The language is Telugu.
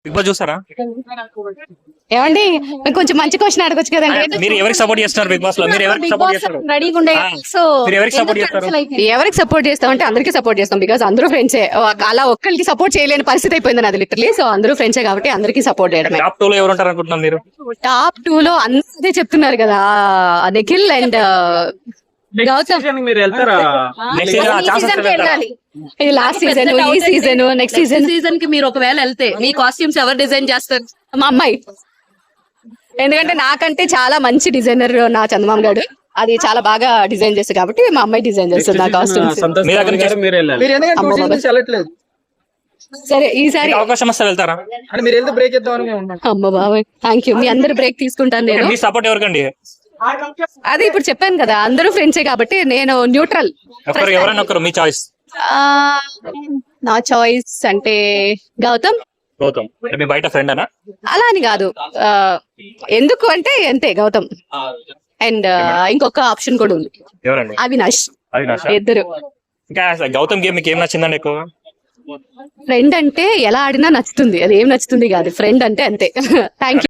బిగ్ బాస్ చూస్తారా? ఏమండి మీరు కొంచెం మంచి క్వశ్చన్ అడగొచ్చు కదండి. మీరు ఎవరికి సపోర్ట్ చేస్తున్నారు బిగ్ బాస్ లో? మీరు ఎవరికి సపోర్ట్ చేస్తారు? రెడీగా ఉండే సో మీరు ఎవరికి సపోర్ట్ చేస్తారు? ఎవరికి సపోర్ట్ చేస్తాం అంటే అందరికీ సపోర్ట్ చేస్తాం. బికాస్ అందరూ ఫ్రెండ్సే. అలా ఒక్కరికి సపోర్ట్ చేయలేని పరిస్థితి అయిపోయింది నాది లిటరలీ. సో అందరూ ఫ్రెండ్సే కాబట్టి అందరికీ సపోర్ట్ చేయడమే. టాప్ 2 లో ఎవరు ఉంటారు అనుకుంటున్నారు మీరు? టాప్ 2 లో అందరూ చెప్తున్నారు కదా, నిఖిల్ అండ్ గౌతమ్. మీరు వెళ్తారా? నెక్స్ట్ సీజన్ వెళ్ళాలి. ఇది లాస్ట్ సీజన్, ఈ సీజన్, నెక్స్ట్ సీజన్ కి మీరు ఒకవేళ వెళ్తే మీ కాస్ట్యూమ్స్ ఎవరు డిజైన్ చేస్తారు? మా అమ్మాయి. ఎందుకంటే నాకంటే చాలా మంచి డిజైనర్ నా చందమామ గారు. అది చాలా బాగా డిజైన్ చేస్తారు కాబట్టి మా అమ్మాయి డిజైన్ చేస్తుంది నా కాస్ట్యూమ్స్. మీ దగ్గర నుంచి మీరు వెళ్ళాలి. మీరు ఎందుకంటే అమ్మో టూ సీజన్స్ వెళ్ళట్లేదు సరే ఈసారి అవకాశం వస్తే వెళ్తారా? అంటే మీరు వెళ్తే బ్రేక్ ఇద్దామని మేము ఉన్నాం. అమ్మ బాబాయ్ థ్యాంక్ యూ. మీ అందరు బ్రేక్ తీసుకుంటాను నేను. మీ సపోర్ట్ ఎవరికండి? అది ఇప్పుడు చెప్పాను కదా అందరూ ఫ్రెండ్సే కాబట్టి నేను న్యూట్రల్. ఎవరైనా ఒకరు మీ చాయిస్. నా చాయిస్ అంటే గౌతమ్. గౌతమ్ అంటే మీ బయట ఫ్రెండ్ అనా? అలా అని కాదు, ఎందుకు అంటే అంతే గౌతమ్. అండ్ ఇంకొక ఆప్షన్ కూడా ఉంది, ఎవరండి? అవినాష్. అవినాష్. ఇద్దరు. ఇంకా గౌతమ్ గేమ్ మీకు ఏం నచ్చిందండి ఎక్కువ? ఫ్రెండ్ అంటే ఎలా ఆడినా నచ్చుతుంది, అది ఏం నచ్చుతుంది కాదు, ఫ్రెండ్ అంటే అంతే. Thank you.